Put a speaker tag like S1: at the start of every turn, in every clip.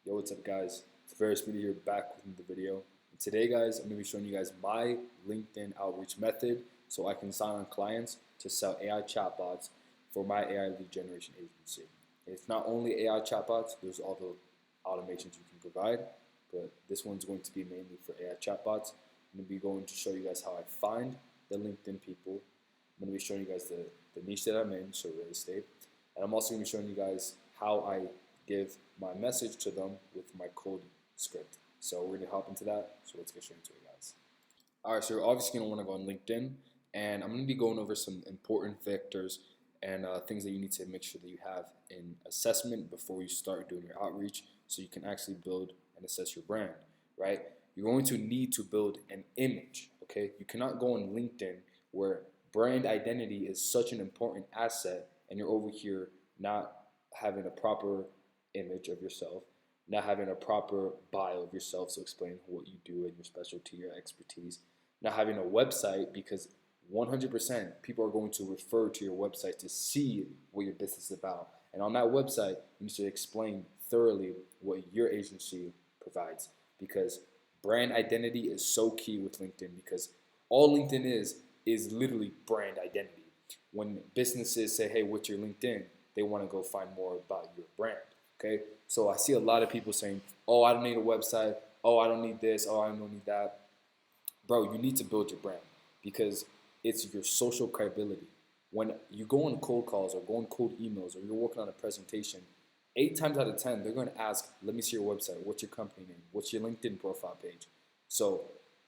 S1: Yo, what's up guys? Taveras Media here back with the video. And today guys, I'm going to be showing you guys my LinkedIn outreach method so I can sign on clients to sell AI chatbots for my AI lead generation agency. It's not only AI chatbots, there's all the automations you can provide, but this one's going to be mainly for AI chatbots. I'm going to be going to show you guys how I find the LinkedIn people. I'm going to be showing you guys the niche that I'm in, so real estate. And I'm also going to be showing you guys how I give my message to them with my code script. So we're going to hop into that. So let's get straight into it, guys. All right, so you're obviously going to want to go on LinkedIn. And I'm going to be going over some important vectors and things that you need to make sure that you have in assessment before you start doing your outreach so you can actually build and assess your brand, right? You're going to need to build an image, okay? You cannot go on LinkedIn where brand identity is such an important asset and you're over here not having a proper image of yourself, not having a proper bio of yourself, so explain what you do and your specialty, your expertise, not having a website because 100% people are going to refer to your website to see what your business is about. And on that website, you need to explain thoroughly what your agency provides because brand identity is so key with LinkedIn because all LinkedIn is literally brand identity. When businesses say, hey, what's your LinkedIn? They want to go find more about your brand. Okay, so I see a lot of people saying, oh, I don't need a website. Oh, I don't need this. Oh, I don't need that. Bro, you need to build your brand because it's your social credibility. When you go on cold calls or go on cold emails or you're working on a presentation, 8 times out of 10, they're going to ask, let me see your website. What's your company name? What's your LinkedIn profile page? So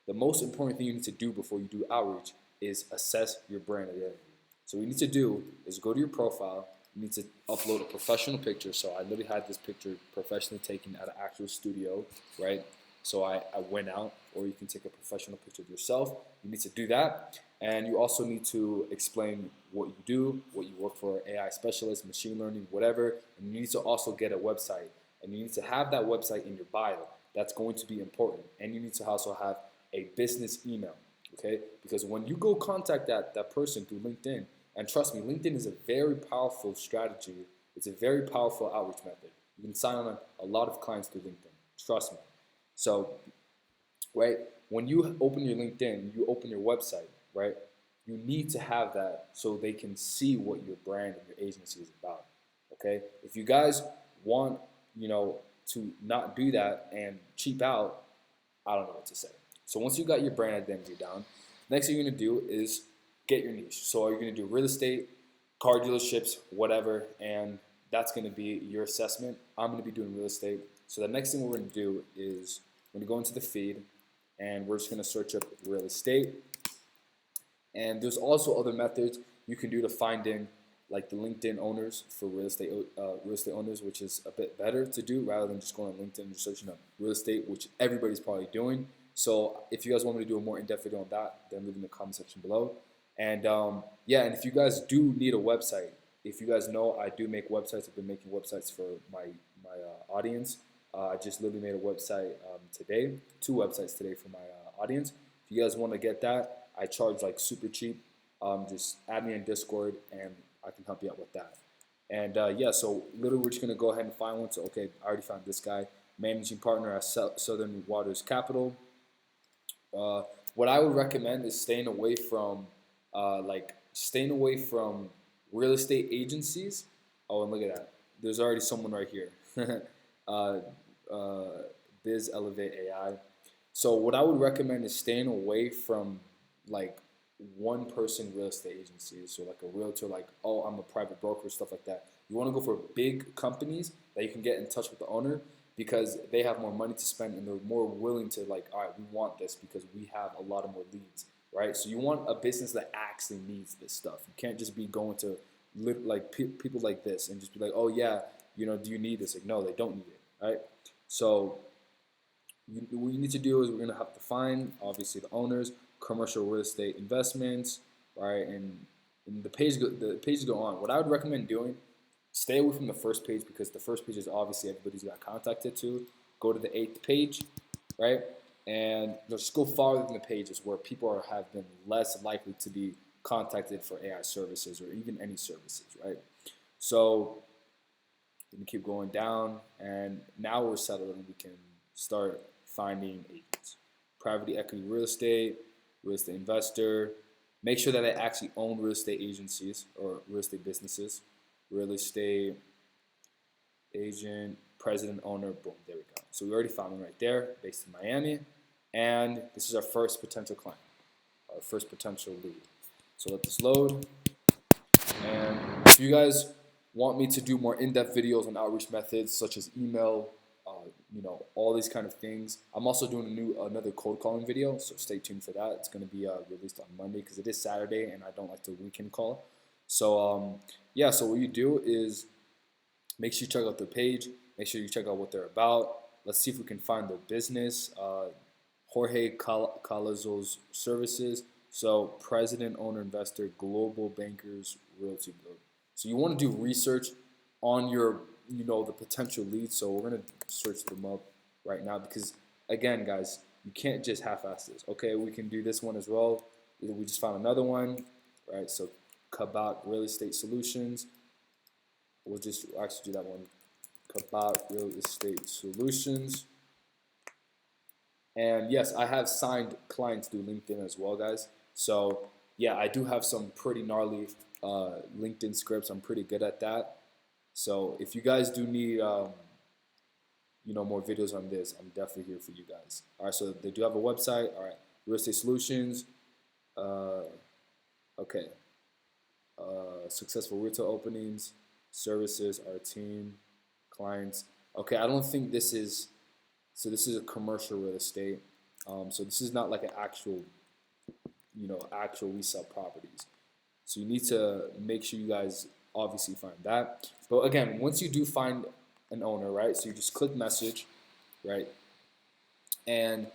S1: the most important thing you need to do before you do outreach is assess your brand identity. So what you need to do is go to your profile. You need to upload a professional picture. So I literally had this picture professionally taken at an actual studio, right? So I went out, or you can take a professional picture of yourself. You need to do that. And you also need to explain what you do, what you work for, AI specialist, machine learning, whatever. And you need to also get a website. And you need to have that website in your bio. That's going to be important. And you need to also have a business email, okay? Because when you go contact that person through LinkedIn, and trust me, LinkedIn is a very powerful strategy. It's a very powerful outreach method. You can sign on a lot of clients through LinkedIn. Trust me. So, right, when you open your LinkedIn, you open your website, right? You need to have that so they can see what your brand and your agency is about. Okay? If you guys want, to not do that and cheap out, I don't know what to say. So once you got your brand identity down, next thing you're gonna do is get your niche. So you're gonna do real estate, car dealerships, whatever, and that's gonna be your assessment. I'm gonna be doing real estate. So the next thing we're gonna do is we're gonna go into the feed and we're just gonna search up real estate. And there's also other methods you can do to finding like the LinkedIn owners for real estate owners, which is a bit better to do rather than just going on LinkedIn and searching up real estate, which everybody's probably doing. So if you guys want me to do a more in-depth video on that, then leave in the comment section below. And yeah, and if you guys do need a website, if you guys know, I do make websites. I've been making websites for my audience. I just literally made a website today, 2 websites today for my audience. If you guys want to get that, I charge like super cheap. Just add me in Discord and I can help you out with that. And yeah, so literally we're just gonna go ahead and find one. So okay, I already found this guy, managing partner at Southern Waters Capital. What I would recommend is staying away from real estate agencies. Oh, and look at that. There's already someone right here. uh, Biz Elevate AI. So what I would recommend is staying away from like one person real estate agencies. So like a realtor, like, oh, I'm a private broker, stuff like that. You want to go for big companies that you can get in touch with the owner because they have more money to spend and they're more willing to like, all right, we want this because we have a lot of more leads, right? So you want a business that actually needs this stuff. You can't just be going to like people like this and just be like, oh yeah, do you need this? Like, no, they don't need it, right? So what you need to do is we're going to have to find, obviously, the owners, commercial real estate investments, right? And the pages go on. What I would recommend doing, stay away from the first page because the first page is obviously everybody's got contacted to. Go to the 8th page, right? And just go farther than the pages where people have been less likely to be contacted for AI services or even any services, right? So Then you keep going down, and now we're settled and we can start finding agents. Private equity real estate investor. Make sure that they actually own real estate agencies or real estate businesses. Real estate agent, president, owner, boom, there we go. So we already found one right there, based in Miami. And this is our first potential client, our first potential lead. So let this load. And if you guys want me to do more in-depth videos on outreach methods such as email, all these kind of things, I'm also doing another cold calling video, so stay tuned for that. It's going to be released on Monday because it is Saturday and I don't like to weekend call. So yeah, so what you do is make sure you check out their page, make sure you check out what they're about. Let's see if we can find their business. Jorge Calazo's services. So president, owner, investor, global bankers, realty group. So you want to do research on your, the potential leads. So we're going to search them up right now because, again, guys, you can't just half-ass this. Okay, we can do this one as well. We just found another one, right? So Cabot Real Estate Solutions. We'll just actually do that one. Cabot Real Estate Solutions. And yes, I have signed clients through LinkedIn as well, guys. So yeah, I do have some pretty gnarly LinkedIn scripts. I'm pretty good at that. So if you guys do need, more videos on this, I'm definitely here for you guys. All right, so they do have a website. All right, Real Estate Solutions. Okay. Successful retail openings, services, our team, clients. Okay, I don't think this is. So this is a commercial real estate. So this is not like an actual, actual we sell properties. So you need to make sure you guys obviously find that. But again, once you do find an owner, right? So you just click message, right? And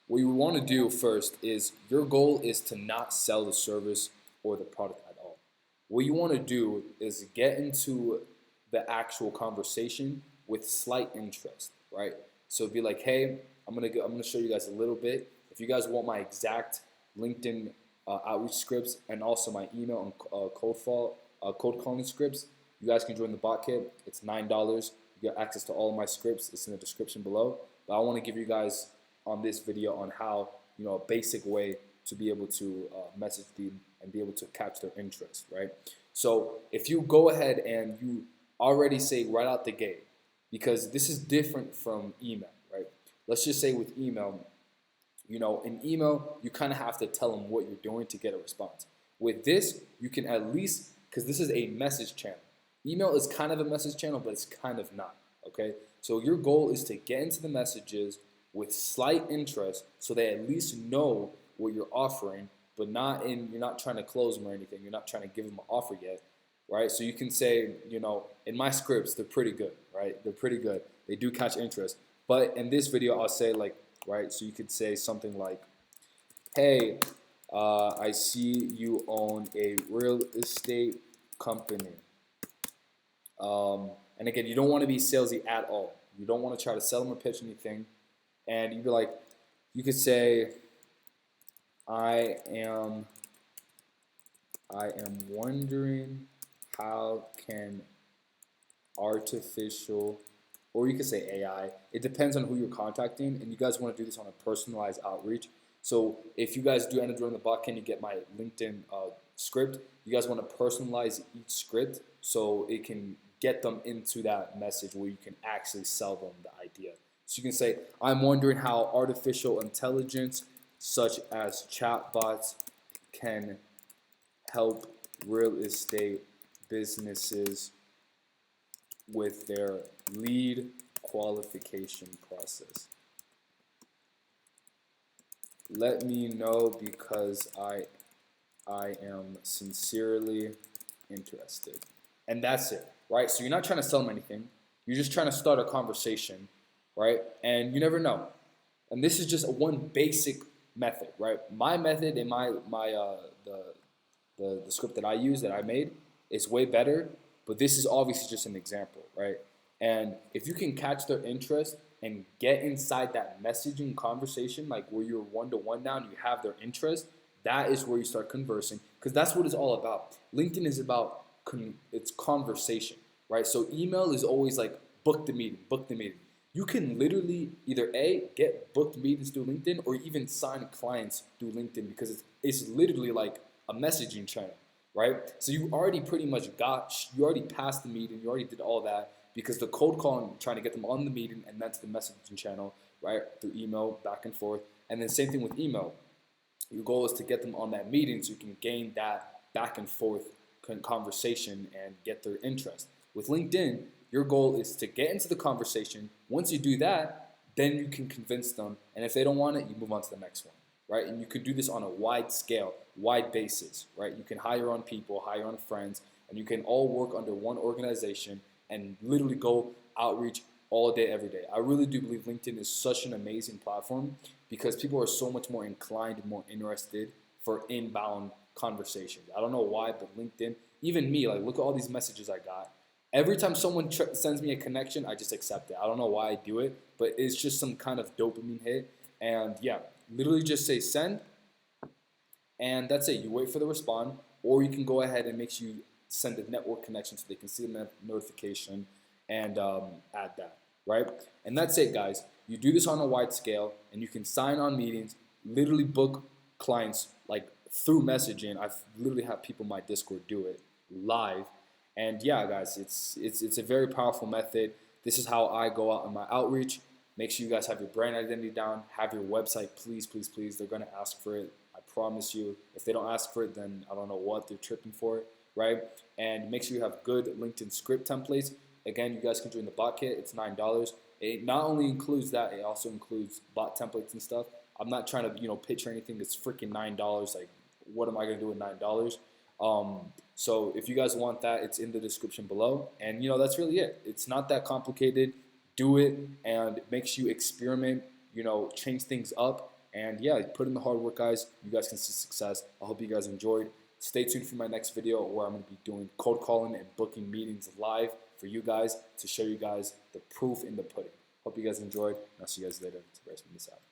S1: what you want to do first is your goal is to not sell the service or the product at all. What you want to do is get into the actual conversation with slight interest, right? So be like, hey, I'm gonna show you guys a little bit. If you guys want my exact LinkedIn outreach scripts and also my email and cold calling scripts, you guys can join the bot kit. It's $9. You get access to all of my scripts. It's in the description below. But I want to give you guys on this video on how, a basic way to be able to message them and be able to catch their interest, right? So if you go ahead and you already say right out the gate, because this is different from email, right? Let's just say with email, in email, you kind of have to tell them what you're doing to get a response. With this, you can at least, because this is a message channel. Email is kind of a message channel, but it's kind of not, okay? So your goal is to get into the messages with slight interest so they at least know what you're offering, but you're not trying to close them or anything. You're not trying to give them an offer yet, right? So you can say, in my scripts, they're pretty good, right? They're pretty good. They do catch interest. But in this video, I'll say right? So you could say something like, hey, I see you own a real estate company. And again, you don't want to be salesy at all. You don't want to try to sell them or pitch anything. And you'd be like, you could say, I am wondering how can artificial, or you could say AI, it depends on who you're contacting, and you guys want to do this on a personalized outreach. So if you guys do end up joining the bot, can you get my LinkedIn script? You guys want to personalize each script so it can get them into that message where you can actually sell them the idea. So you can say, I'm wondering how artificial intelligence such as chatbots can help real estate businesses with their lead qualification process. Let me know because I am sincerely interested. And that's it, right? So you're not trying to sell them anything. You're just trying to start a conversation, right? And you never know. And this is just one basic method, right? My method and the script that I use that I made is way better, but this is obviously just an example, right? And if you can catch their interest and get inside that messaging conversation, like where you're one-to-one now and you have their interest, that is where you start conversing, because that's what it's all about. LinkedIn is about it's conversation, right? So email is always like book the meeting, book the meeting. You can literally either A, get booked meetings through LinkedIn, or even sign clients through LinkedIn, because it's literally like a messaging channel, right? So you already pretty much you already passed the meeting, you already did all that, because the cold calling, trying to get them on the meeting, and that's the messaging channel, right? Through email, back and forth. And then same thing with email. Your goal is to get them on that meeting so you can gain that back and forth conversation and get their interest. With LinkedIn, your goal is to get into the conversation. Once you do that, then you can convince them. And if they don't want it, you move on to the next one, right? And you could do this on a wide scale, wide basis, right? You can hire on people, hire on friends, and you can all work under one organization and literally go outreach all day, every day. I really do believe LinkedIn is such an amazing platform because people are so much more inclined and more interested for inbound conversations. I don't know why, but LinkedIn, even me, like look at all these messages I got. Every time someone sends me a connection, I just accept it. I don't know why I do it, but it's just some kind of dopamine hit. And yeah, literally just say send, and that's it. You wait for the respond, or you can go ahead and make sure you send a network connection so they can see the notification and add that, right? And that's it, guys. You do this on a wide scale, and you can sign on meetings, literally book clients like through messaging. I've literally had people in my Discord do it live, and yeah, guys, it's a very powerful method. This is how I go out on my outreach. Make sure you guys have your brand identity down. Have your website, please, please, please. They're gonna ask for it. I promise you. If they don't ask for it, then I don't know what they're tripping for it, right? And make sure you have good LinkedIn script templates. Again, you guys can join the bot kit. It's $9. It not only includes that, it also includes bot templates and stuff. I'm not trying to pitch or anything. It's freaking $9. Like, what am I gonna do with $9? So if you guys want that, it's in the description below. And that's really it. It's not that complicated. Do it, and it makes you experiment, change things up. And yeah, put in the hard work, guys. You guys can see success. I hope you guys enjoyed. Stay tuned for my next video where I'm going to be doing cold calling and booking meetings live for you guys to show you guys the proof in the pudding. Hope you guys enjoyed, and I'll see you guys later. Taveras Media out.